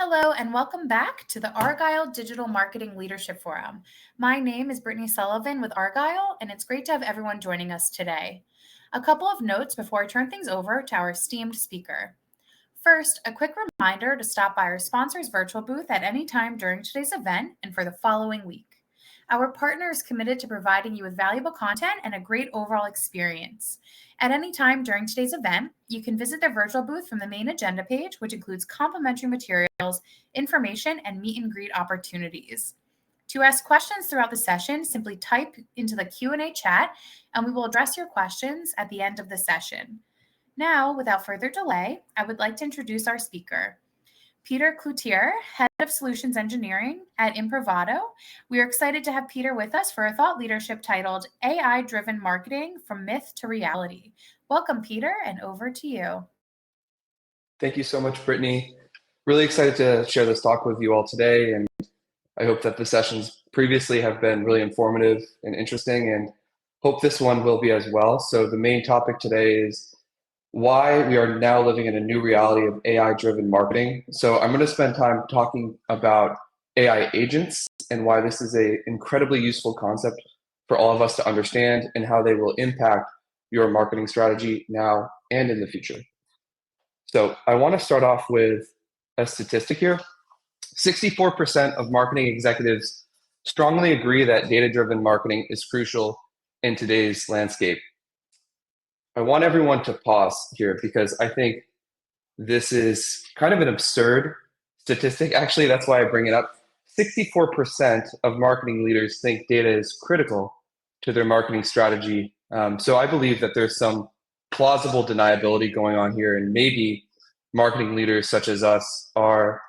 Hello, and welcome back to the Argyle Digital Marketing Leadership Forum. My name is Brittany Sullivan with Argyle, and it's great to have everyone joining us today. A couple of notes before I turn things over to our esteemed speaker. First, a quick reminder to stop by our sponsor's virtual booth at any time during today's event and for the following week. Our partner is committed to providing you with valuable content and a great overall experience. At any time during today's event, you can visit their virtual booth from the main agenda page, which includes complimentary materials, information, and meet and greet opportunities. To ask questions throughout the session, simply type into the Q&A chat, and we will address your questions at the end of the session. Now, without further delay, I would like to introduce our speaker, Peter Cloutier, Head of Solutions Engineering at Improvato. We are excited to have Peter with us for a thought leadership titled AI-Driven Marketing from Myth to Reality. Welcome, Peter, and over to you. Thank you so much, Brittany. Really excited to share this talk with you all today, and I hope that the sessions previously have been really informative and interesting, and hope this one will be as well. So the main topic today is why we are now living in a new reality of AI-driven marketing. So I'm going to spend time talking about AI agents and why this is an incredibly useful concept for all of us to understand and how they will impact your marketing strategy now and in the future. So I want to start off with a statistic here. 64% of marketing executives strongly agree that data-driven marketing is crucial in today's landscape. I want everyone to pause here because I think this is kind of an absurd statistic. Actually, that's why I bring it up. 64% of marketing leaders think data is critical to their marketing strategy. So I believe that there's some plausible deniability going on here, and maybe marketing leaders such as us are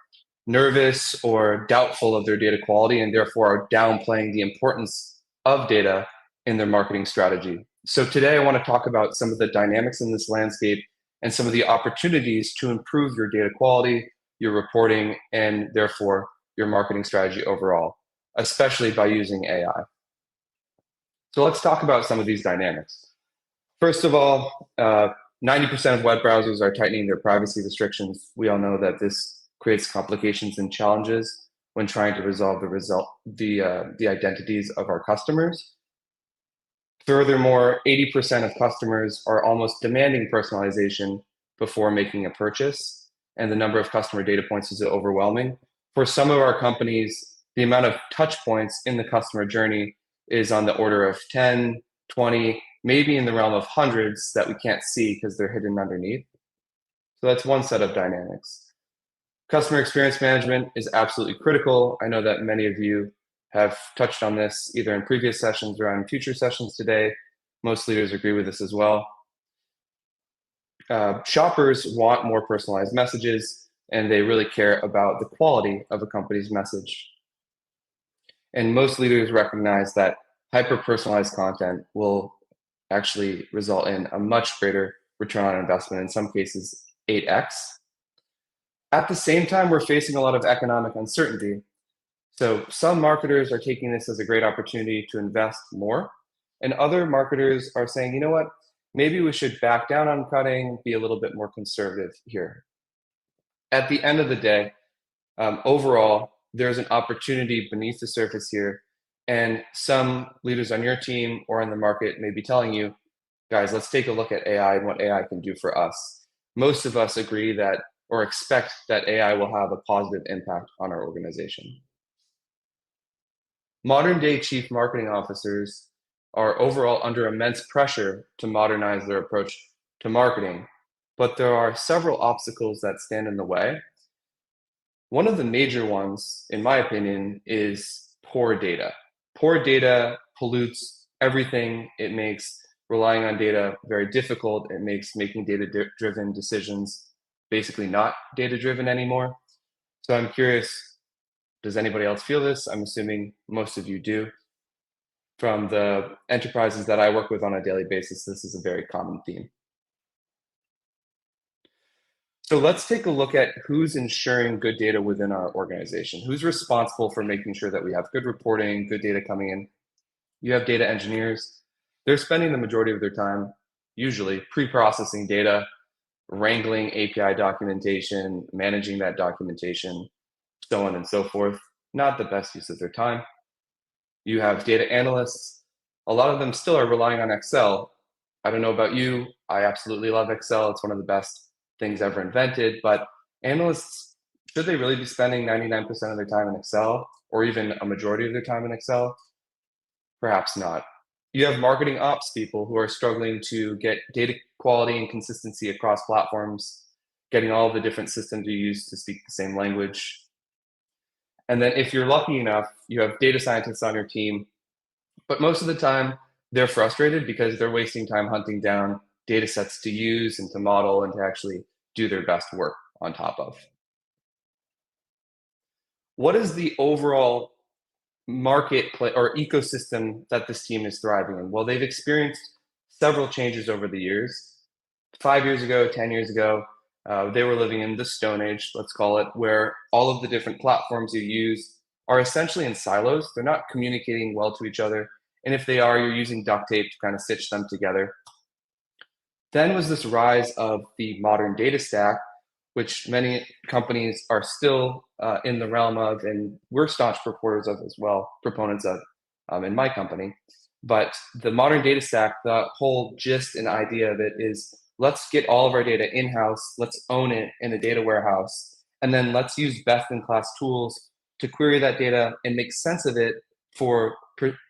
nervous or doubtful of their data quality and therefore are downplaying the importance of data in their marketing strategy. So today I want to talk about some of the dynamics in this landscape and some of the opportunities to improve your data quality, your reporting, and therefore your marketing strategy overall, especially by using AI. So let's talk about some of these dynamics. First of all, 90% of web browsers are tightening their privacy restrictions. We all know that this creates complications and challenges when trying to resolve the identities of our customers. Furthermore, 80% of customers are almost demanding personalization before making a purchase, and the number of customer data points is overwhelming. For some of our companies, the amount of touch points in the customer journey is on the order of 10, 20, maybe in the realm of hundreds that we can't see because they're hidden underneath. So that's one set of dynamics. Customer experience management is absolutely critical. I know that many of you have touched on this either in previous sessions or on future sessions today. Most leaders agree with this as well. Shoppers want more personalized messages, and they really care about the quality of a company's message. And most leaders recognize that hyper-personalized content will actually result in a much greater return on investment, in some cases 8x. At the same time, we're facing a lot of economic uncertainty. So some marketers are taking this as a great opportunity to invest more, and other marketers are saying, you know what, maybe we should back down on cutting, be a little bit more conservative here. At the end of the day, overall, there's an opportunity beneath the surface here, and some leaders on your team or in the market may be telling you, guys, let's take a look at AI and what AI can do for us. Most of us agree that or expect that AI will have a positive impact on our organization. Modern day chief marketing officers are overall under immense pressure to modernize their approach to marketing, but there are several obstacles that stand in the way. One of the major ones, in my opinion, is poor data. Poor data pollutes everything. It makes relying on data very difficult. It makes making data-driven decisions basically not data-driven anymore. So I'm curious, does anybody else feel this? I'm assuming most of you do. From the enterprises that I work with on a daily basis, this is a very common theme. So let's take a look at who's ensuring good data within our organization. Who's responsible for making sure that we have good reporting, good data coming in? You have data engineers. They're spending the majority of their time, usually, pre-processing data, wrangling API documentation, managing that documentation. so on and so forth. Not the best use of their time. You have data analysts. A lot of them still are relying on Excel. I don't know about you. I absolutely love Excel. It's one of the best things ever invented. But analysts, should they really be spending 99% of their time in Excel or even a majority of their time in Excel? Perhaps not. You have marketing ops people who are struggling to get data quality and consistency across platforms, getting all the different systems you use to speak the same language. And then if you're lucky enough, you have data scientists on your team, but most of the time they're frustrated because they're wasting time hunting down data sets to use and to model and to actually do their best work on top of. What is the overall or ecosystem that this team is thriving in? Well, they've experienced several changes over the years. 5 years ago, 10 years ago, they were living in the Stone Age, let's call it, where all of the different platforms you use are essentially in silos. They're not communicating well to each other. And if they are, you're using duct tape to kind of stitch them together. Then was this rise of the modern data stack, which many companies are still in the realm of, and we're staunch proponents of as well, proponents of in my company. But the modern data stack, the whole gist and idea of it is let's get all of our data in-house, let's own it in a data warehouse, and then let's use best-in-class tools to query that data and make sense of it for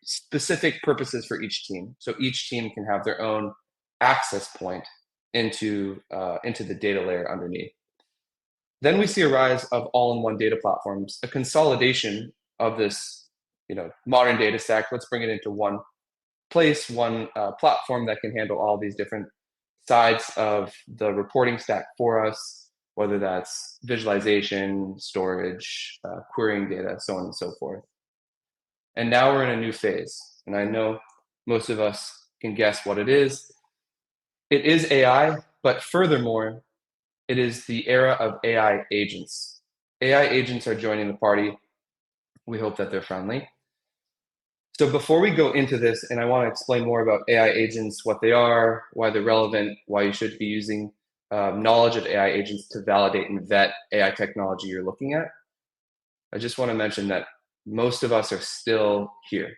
specific purposes for each team. So each team can have their own access point into the data layer underneath. Then we see a rise of all-in-one data platforms, a consolidation of this, modern data stack. Let's bring it into one place, one platform that can handle all these different sides of the reporting stack for us, whether that's visualization, storage, querying data, so on and so forth. And now we're in a new phase, and I know most of us can guess what it is. It is AI, but furthermore, it is the era of AI agents. AI agents are joining the party. We hope that they're friendly. So before we go into this, and I want to explain more about AI agents, what they are, why they're relevant, why you should be using knowledge of AI agents to validate and vet AI technology you're looking at, I just want to mention that most of us are still here.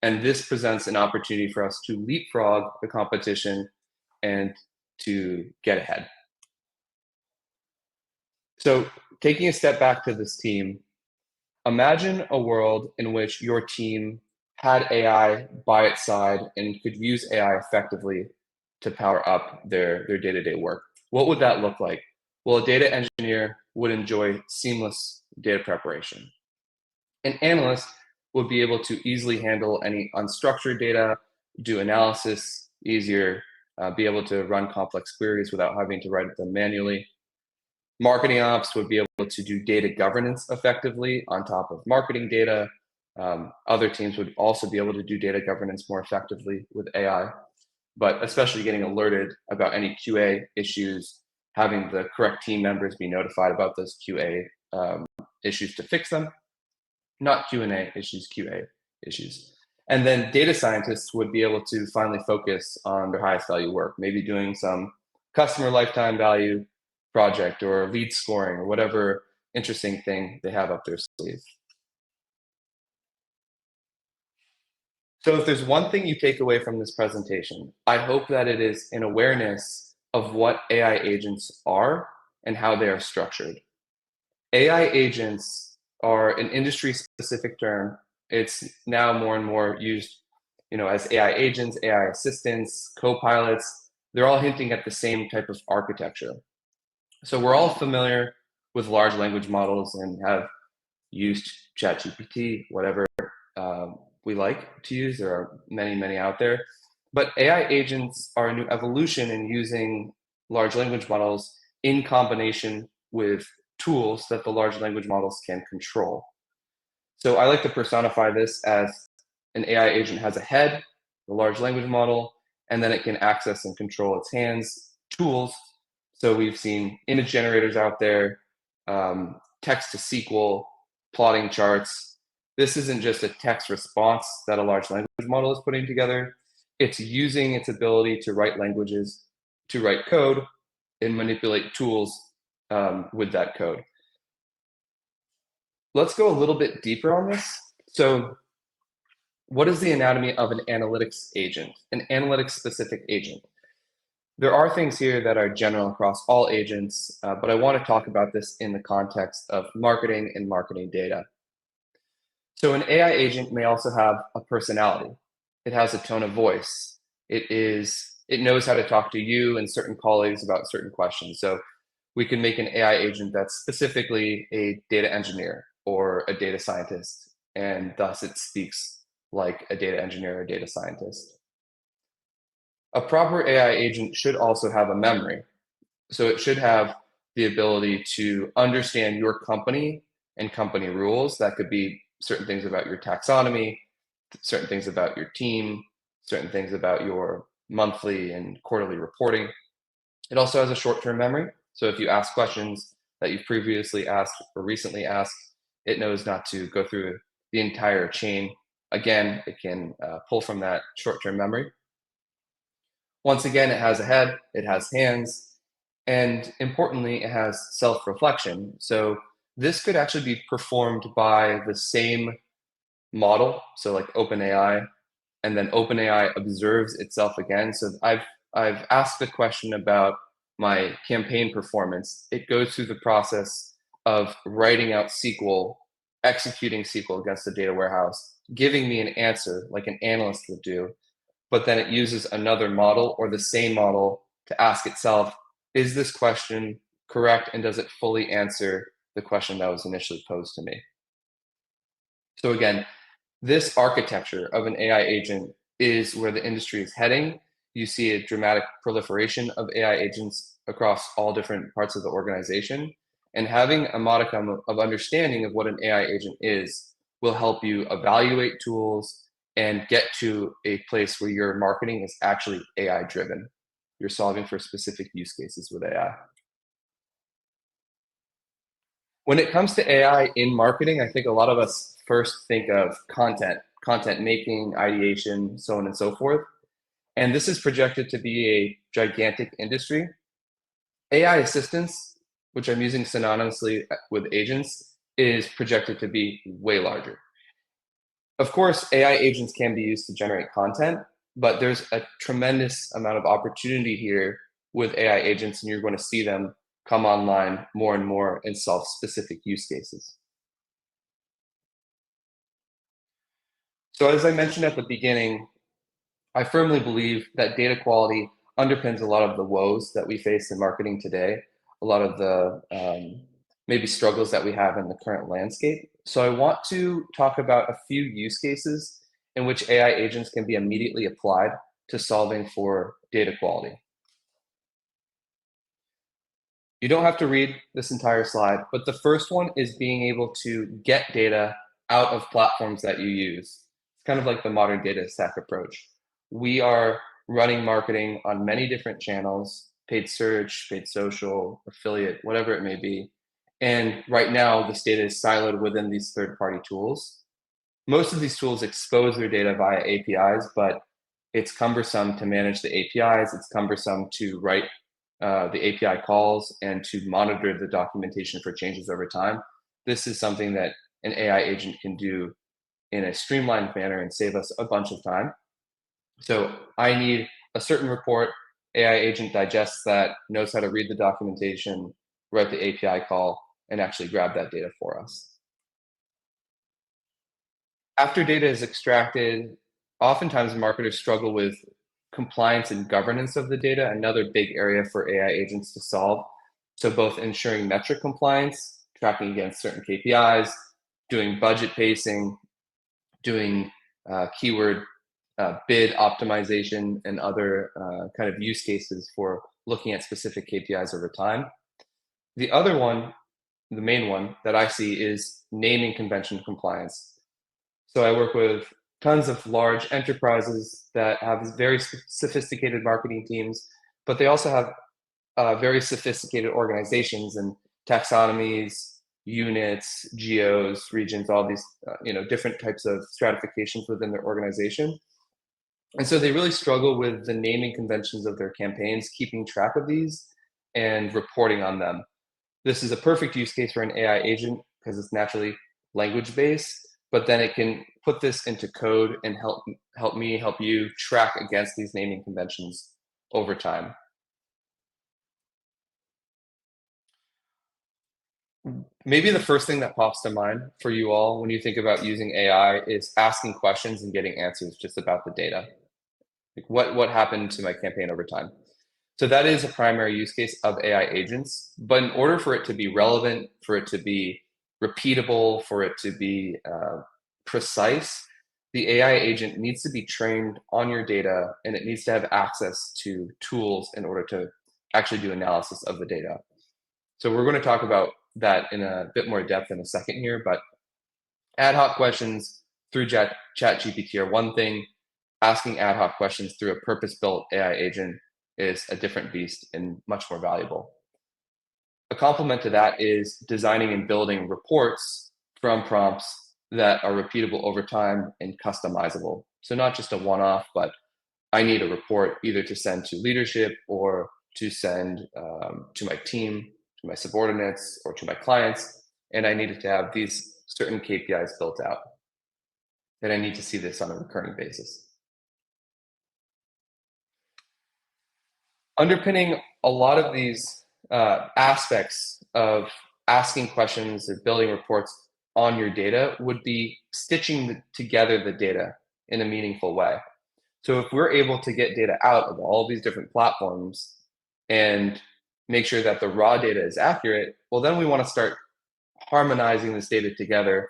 And this presents an opportunity for us to leapfrog the competition and to get ahead. So taking a step back to this team, imagine a world in which your team had AI by its side and could use AI effectively to power up their day-to-day work. What would that look like? Well, a data engineer would enjoy seamless data preparation. An analyst would be able to easily handle any unstructured data, do analysis easier, be able to run complex queries without having to write them manually. Marketing ops would be able to do data governance effectively on top of marketing data. Other teams would also be able to do data governance more effectively with AI, but especially getting alerted about any QA issues, having the correct team members be notified about those QA issues to fix them, not Q&A issues, QA issues. And then data scientists would be able to finally focus on their highest value work, maybe doing some customer lifetime value project or lead scoring or whatever interesting thing they have up their sleeve. So if there's one thing you take away from this presentation, I hope that it is an awareness of what AI agents are and how they are structured. AI agents are an industry-specific term. It's now more and more used, as AI agents, AI assistants, co-pilots. They're all hinting at the same type of architecture. So we're all familiar with large language models and have used ChatGPT, whatever we like to use. There are many, many out there. But AI agents are a new evolution in using large language models in combination with tools that the large language models can control. So I like to personify this as an AI agent has a head, the large language model, and then it can access and control its hands, tools. So we've seen image generators out there, text to SQL, plotting charts. This isn't just a text response that a large language model is putting together. It's using its ability to write languages, to write code, and manipulate tools with that code. let's go a little bit deeper on this. So what is the anatomy of an analytics agent, an analytics specific agent? There are things here that are general across all agents, but I want to talk about this in the context of marketing and marketing data. So an AI agent may also have a personality. It has a tone of voice. It knows how to talk to you and certain colleagues about certain questions. So we can make an AI agent that's specifically a data engineer or a data scientist, and thus it speaks like a data engineer or data scientist. A proper AI agent should also have a memory. So it should have the ability to understand your company and company rules. That could be certain things about your taxonomy, certain things about your team, certain things about your monthly and quarterly reporting. It also has a short-term memory. So if you ask questions that you've previously asked or recently asked, it knows not to go through the entire chain. Again, it can pull from that short-term memory. Once again, it has a head, it has hands, and importantly, it has self-reflection. So this could actually be performed by the same model, so like OpenAI, and then OpenAI observes itself again. So I've asked a question about my campaign performance. It goes through the process of writing out SQL, executing SQL against the data warehouse, giving me an answer like an analyst would do, but then it uses another model or the same model to ask itself, is this question correct and does it fully answer the question that was initially posed to me? So again, this architecture of an AI agent is where the industry is heading. You see a dramatic proliferation of AI agents across all different parts of the organization. And having a modicum of understanding of what an AI agent is will help you evaluate tools and get to a place where your marketing is actually AI driven. You're solving for specific use cases with AI. When it comes to AI in marketing, I think a lot of us first think of content making, ideation, so on and so forth. And this is projected to be a gigantic industry. AI assistance, which I'm using synonymously with agents, is projected to be way larger. Of course, AI agents can be used to generate content, but there's a tremendous amount of opportunity here with AI agents, and you're going to see them come online more and more and solve specific use cases. So as I mentioned at the beginning, I firmly believe that data quality underpins a lot of the woes that we face in marketing today, a lot of the maybe struggles that we have in the current landscape. So I want to talk about a few use cases in which AI agents can be immediately applied to solving for data quality. You don't have to read this entire slide, but the first one is being able to get data out of platforms that you use. It's kind of like the modern data stack approach. We are running marketing on many different channels, paid search, paid social, affiliate, whatever it may be. And right now, this data is siloed within these third-party tools. Most of these tools expose their data via APIs, but it's cumbersome to manage the APIs. It's cumbersome to write the API calls and to monitor the documentation for changes over time. This is something that an AI agent can do in a streamlined manner and save us a bunch of time. So I need a certain report, AI agent digests that, knows how to read the documentation, write the API call, and actually grab that data for us. After data is extracted, oftentimes marketers struggle with compliance and governance of the data, another big area for AI agents to solve. So both ensuring metric compliance, tracking against certain KPIs, doing budget pacing, doing keyword bid optimization, and other kind of use cases for looking at specific KPIs over time. The other one, the main one that I see, is naming convention compliance. So I work with tons of large enterprises that have very sophisticated marketing teams, but they also have very sophisticated organizations and taxonomies, units, geos, regions, all these different types of stratifications within their organization. And so they really struggle with the naming conventions of their campaigns, keeping track of these and reporting on them. This is a perfect use case for an AI agent because it's naturally language base, but then it can put this into code and help you track against these naming conventions over time. Maybe the first thing that pops to mind for you all when you think about using AI is asking questions and getting answers just about the data. Like what happened to my campaign over time? So that is a primary use case of AI agents. But in order for it to be relevant, for it to be repeatable, for it to be precise, the AI agent needs to be trained on your data and it needs to have access to tools in order to actually do analysis of the data. So we're going to talk about that in a bit more depth in a second here, but ad hoc questions through ChatGPT are one thing. Asking ad hoc questions through a purpose-built AI agent is a different beast and much more valuable. A complement to that is designing and building reports from prompts that are repeatable over time and customizable. So not just a one-off, but I need a report either to send to leadership or to send to my team, to my subordinates, or to my clients. And I needed to have these certain KPIs built out. And I need to see this on a recurring basis. Underpinning a lot of these aspects of asking questions or building reports on your data would be stitching together the data in a meaningful way. So if we're able to get data out of all these different platforms and make sure that the raw data is accurate, well, then we want to start harmonizing this data together.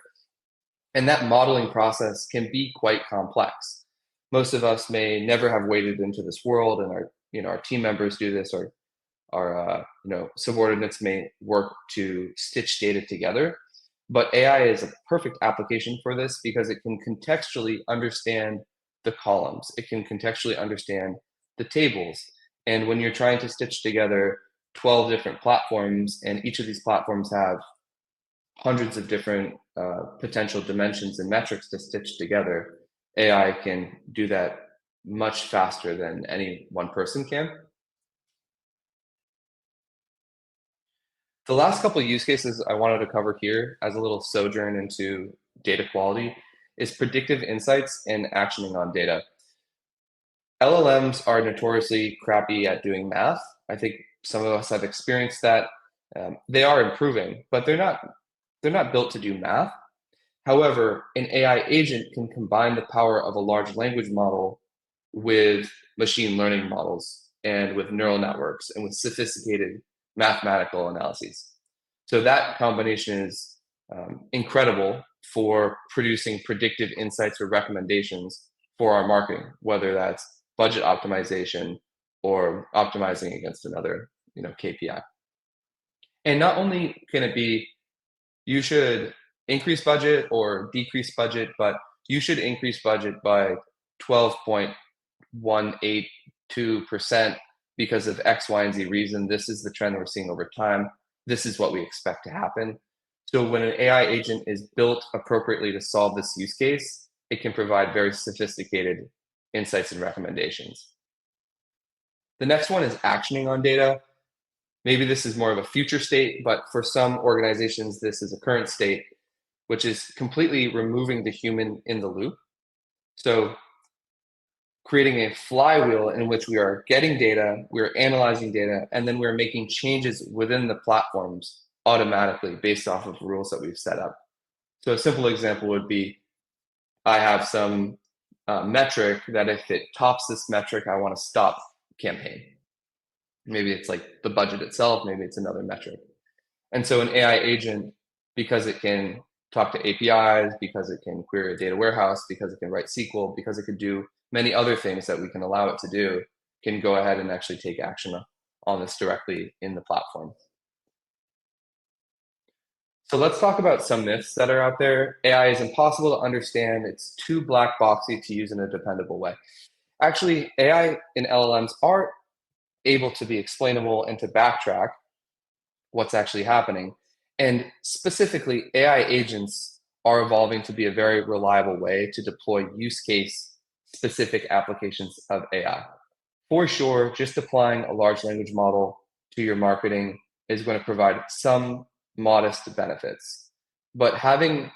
And that modeling process can be quite complex. Most of us may never have waded into this world, and our team members do this, or our subordinates may work to stitch data together. But AI is a perfect application for this because it can contextually understand the columns. It can contextually understand the tables. And when you're trying to stitch together 12 different platforms, and each of these platforms have hundreds of different potential dimensions and metrics to stitch together, AI can do that much faster than any one person can. The last couple of use cases I wanted to cover here as a little sojourn into data quality is predictive insights and actioning on data. LLMs are notoriously crappy at doing math. I think some of us have experienced that. They are improving, but they're not built to do math. However, an AI agent can combine the power of a large language model with machine learning models and with neural networks and with sophisticated mathematical analyses. So that combination is incredible for producing predictive insights or recommendations for our marketing, whether that's budget optimization or optimizing against another KPI. And not only can it be you should increase budget or decrease budget, but you should increase budget by 12.182% because of X, Y, and Z reason. This is the trend we're seeing over time. This is what we expect to happen. So when an AI agent is built appropriately to solve this use case, it can provide very sophisticated insights and recommendations. The next one is actioning on data. Maybe this is more of a future state, but for some organizations, this is a current state, which is completely removing the human in the loop. So creating a flywheel in which we are getting data, we're analyzing data, and then we're making changes within the platforms automatically based off of rules that we've set up. So a simple example would be, I have some metric that if it tops this metric, I want to stop campaign. Maybe it's like the budget itself, maybe it's another metric. And so an AI agent, because it can talk to APIs, because it can query a data warehouse, because it can write SQL, because it could do many other things that we can allow it to do, can go ahead and actually take action on this directly in the platform. So let's talk about some myths that are out there. AI is impossible to understand. It's too black boxy to use in a dependable way. Actually, AI and LLMs are able to be explainable and to backtrack what's actually happening. And specifically, AI agents are evolving to be a very reliable way to deploy use case specific applications of AI. For sure, just applying a large language model to your marketing is going to provide some modest benefits. But having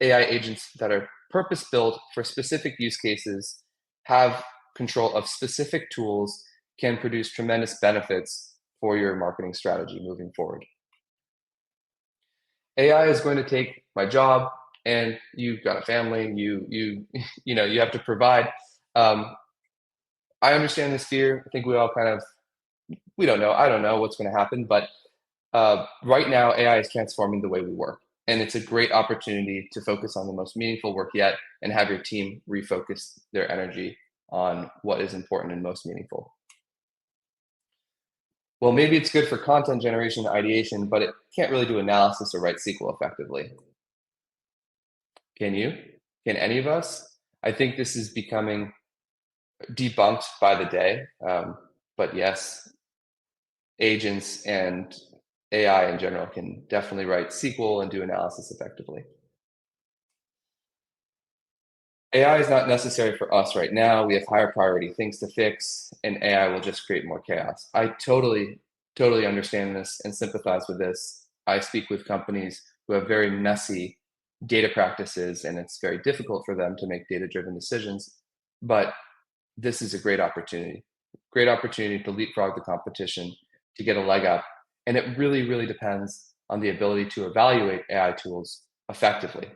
AI agents that are purpose-built for specific use cases, have control of specific tools, can produce tremendous benefits for your marketing strategy moving forward. AI is going to take my job, and you've got a family, you have to provide. Um, I understand this fear. I think we all kind of we don't know. I don't know what's going to happen, but right now AI is transforming the way we work, and it's a great opportunity to focus on the most meaningful work yet, and have your team refocus their energy on what is important and most meaningful. Well, maybe it's good for content generation and ideation, but it can't really do analysis or write SQL effectively. Can you? Can any of us? I think this is becoming debunked by the day. But yes, agents and AI in general can definitely write SQL and do analysis effectively. AI is not necessary for us right now. We have higher priority things to fix, and AI will just create more chaos. I totally understand this and sympathize with this. I speak with companies who have very messy data practices, and it's very difficult for them to make data-driven decisions. But this is a great opportunity to leapfrog the competition, to get a leg up. And it really depends on the ability to evaluate AI tools effectively.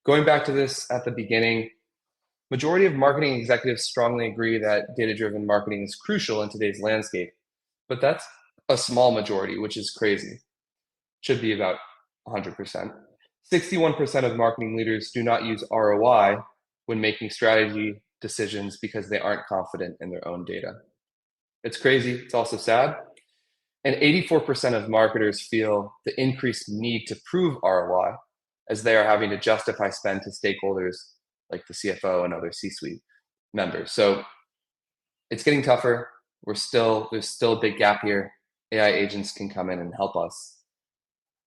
Going back to this at the beginning, majority of marketing executives strongly agree that data-driven marketing is crucial in today's landscape, but that's a small majority, which is crazy. Should be about 100%. 61% of marketing leaders do not use ROI when making strategy decisions because they aren't confident in their own data. It's crazy. It's also sad. And 84% of marketers feel the increased need to prove ROI as they are having to justify spend to stakeholders like the CFO and other C-suite members. So it's getting tougher. There's still a big gap here. AI agents can come in and help us.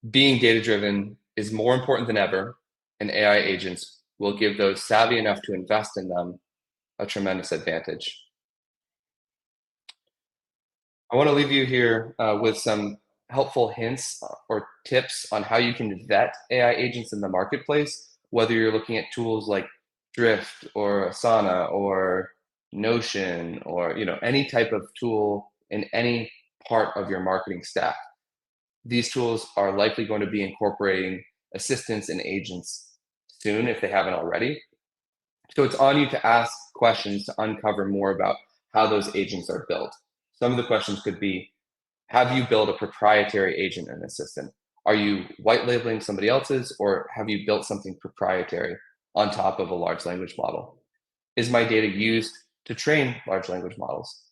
Being data-driven is more important than ever, and AI agents will give those savvy enough to invest in them a tremendous advantage. I want to leave you here with some helpful hints or tips on how you can vet AI agents in the marketplace, whether you're looking at tools like Drift or Asana or Notion or any type of tool in any part of your marketing stack. These tools are likely going to be incorporating assistants and agents soon if they haven't already. So it's on you to ask questions to uncover more about how those agents are built. Some of the questions could be, have you built a proprietary agent and assistant? Are you white labeling somebody else's, or have you built something proprietary on top of a large language model? Is my data used to train large language models?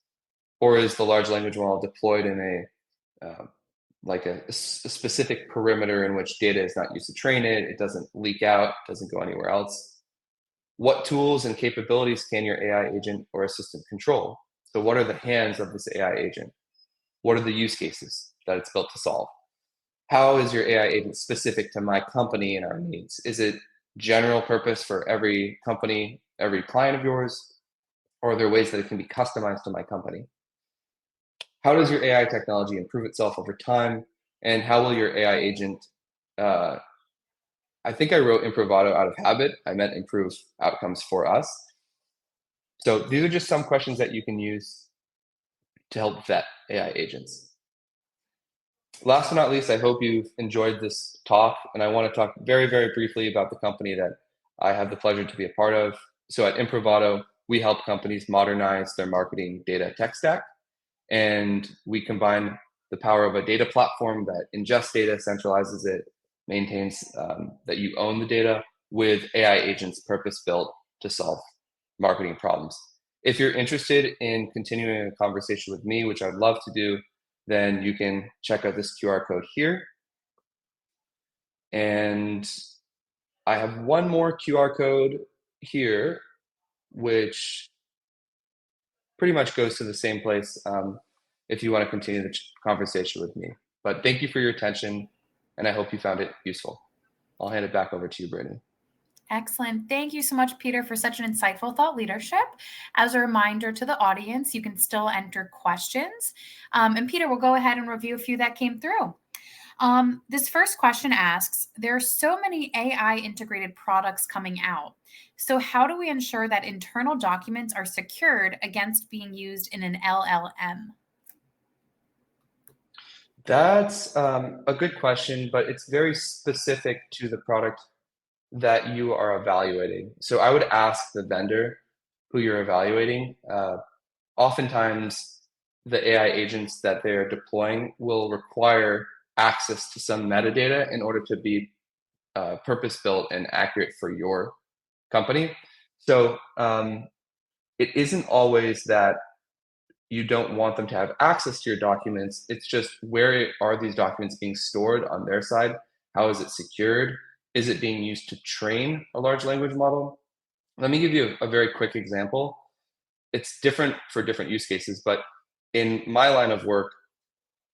Or is the large language model deployed in a specific perimeter in which data is not used to train it, it doesn't leak out, doesn't go anywhere else? What tools and capabilities can your AI agent or assistant control? So what are the hands of this AI agent? What are the use cases that it's built to solve? How is your AI agent specific to my company and our needs? Is it general purpose for every company, every client of yours? Or are there ways that it can be customized to my company? How does your AI technology improve itself over time? And how will your AI agent, I think I wrote Improvato out of habit. I meant improve outcomes for us. So these are just some questions that you can use to help vet AI agents. Last but not least, I hope you've enjoyed this talk, and I want to talk very briefly about the company that I have the pleasure to be a part of. So at Improvato, we help companies modernize their marketing data tech stack, and we combine the power of a data platform that ingests data, centralizes it, maintains that you own the data, with AI agents purpose-built to solve marketing problems. If you're interested in continuing a conversation with me, which I'd love to do, then you can check out this QR code here. And I have one more QR code here, which pretty much goes to the same place if you want to continue the conversation with me. But thank you for your attention, and I hope you found it useful. I'll hand it back over to you, Brittany. Excellent. Thank you so much, Peter, for such an insightful thought leadership. As a reminder to the audience, you can still enter questions. And Peter, we'll go ahead and review a few that came through. This first question asks, there are so many AI integrated products coming out. So how do we ensure that internal documents are secured against being used in an LLM? That's a good question, but it's very specific to the product that you are evaluating. So I would ask the vendor who you're evaluating. Oftentimes, the AI agents that they're deploying will require access to some metadata in order to be purpose built and accurate for your company. So it isn't always that you don't want them to have access to your documents. It's just where are these documents being stored on their side? How is it secured? Is it being used to train a large language model? Let me give you a very quick example. It's different for different use cases, but in my line of work,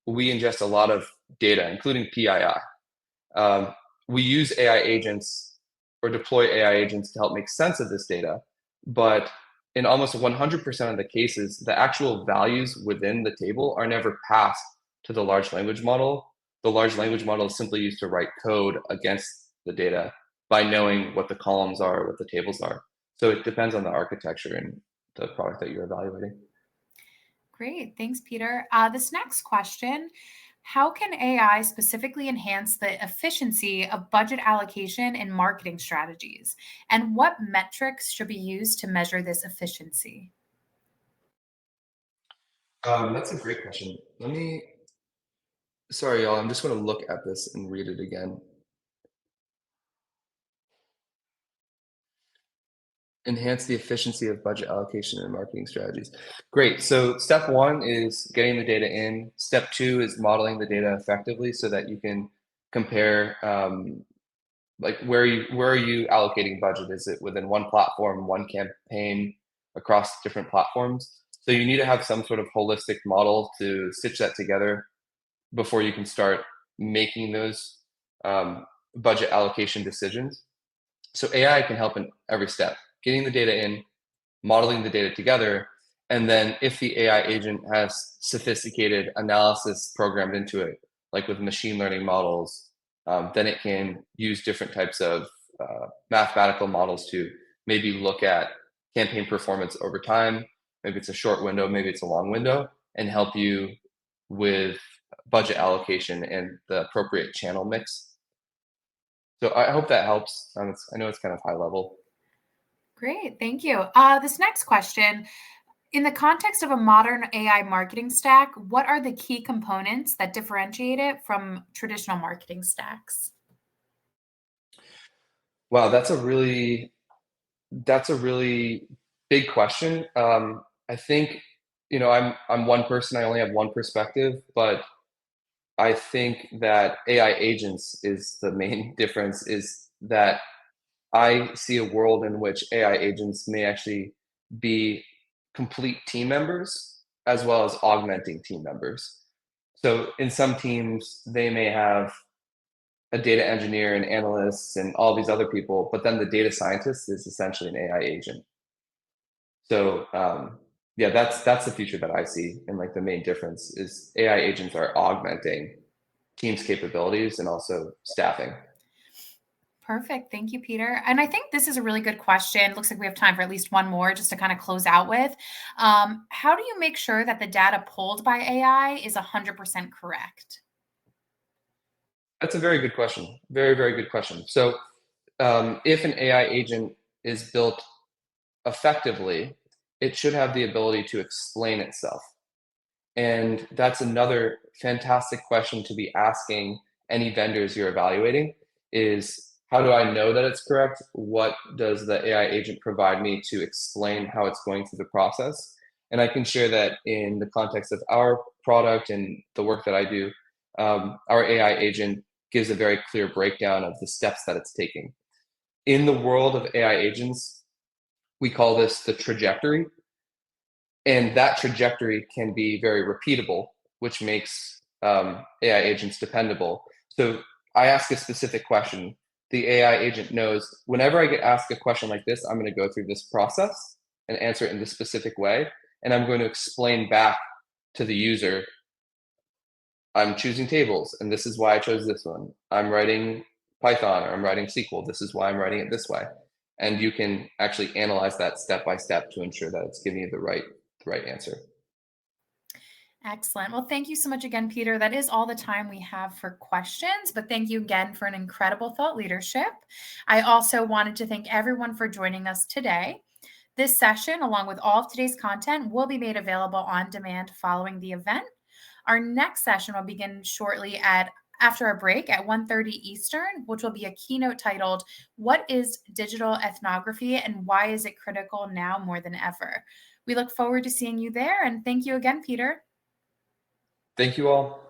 we ingest a lot of data, including PII. Um, we use AI agents or deploy AI agents to help make sense of this data, but in almost 100% of the cases, the actual values within the table are never passed to the large language model. The large language model is simply used to write code against the data by knowing what the columns are, what the tables are. So it depends on the architecture and the product that you're evaluating. Great. Thanks, Peter. This next question, how can AI specifically enhance the efficiency of budget allocation and marketing strategies? And what metrics should be used to measure this efficiency? That's a great question. Sorry, y'all, I'm just going to look at this and read it again. Enhance the efficiency of budget allocation and marketing strategies. Great. So step one is getting the data in. Step two is modeling the data effectively so that you can compare like where are you allocating budget? Is it within one platform, one campaign, across different platforms? So you need to have some sort of holistic model to stitch that together before you can start making those budget allocation decisions. So AI can help in every step, getting the data in, modeling the data together, and then if the AI agent has sophisticated analysis programmed into it, like with machine learning models, then it can use different types of mathematical models to maybe look at campaign performance over time. Maybe it's a short window, maybe it's a long window, and help you with budget allocation and the appropriate channel mix. So I hope that helps. I know it's kind of high level. Great. Thank you. This next question, in the context of a modern AI marketing stack, what are the key components that differentiate it from traditional marketing stacks? Wow, that's a really big question. I think I'm one person. I only have one perspective, but I think that AI agents is the main difference. Is that I see a world in which AI agents may actually be complete team members as well as augmenting team members. So in some teams, they may have a data engineer and analysts and all these other people, but then the data scientist is essentially an AI agent. So yeah, that's the future that I see, and like the main difference is AI agents are augmenting teams' capabilities and also staffing. Perfect. Thank you, Peter. And I think this is a really good question. Looks like we have time for at least one more just to kind of close out with. How do you make sure that the data pulled by AI is 100% correct? That's a very good question. Very, very good question. So if an AI agent is built effectively, it should have the ability to explain itself. And that's another fantastic question to be asking any vendors you're evaluating is how do I know that it's correct? What does the AI agent provide me to explain how it's going through the process? And I can share that in the context of our product and the work that I do, our AI agent gives a very clear breakdown of the steps that it's taking. In the world of AI agents, we call this the trajectory. And that trajectory can be very repeatable, which makes AI agents dependable. So I ask a specific question. The AI agent knows whenever I get asked a question like this, I'm going to go through this process and answer it in this specific way. And I'm going to explain back to the user I'm choosing tables, and this is why I chose this one. I'm writing Python or I'm writing SQL. This is why I'm writing it this way. And you can actually analyze that step by step to ensure that it's giving you the right answer. Excellent. Well, thank you so much again, Peter. That is all the time we have for questions, but thank you again for an incredible thought leadership. I also wanted to thank everyone for joining us today. This session, along with all of today's content, will be made available on demand following the event. Our next session will begin shortly after a break at 1:30 Eastern, which will be a keynote titled, What is Digital Ethnography and Why is it Critical Now More Than Ever? We look forward to seeing you there, and thank you again, Peter. Thank you all.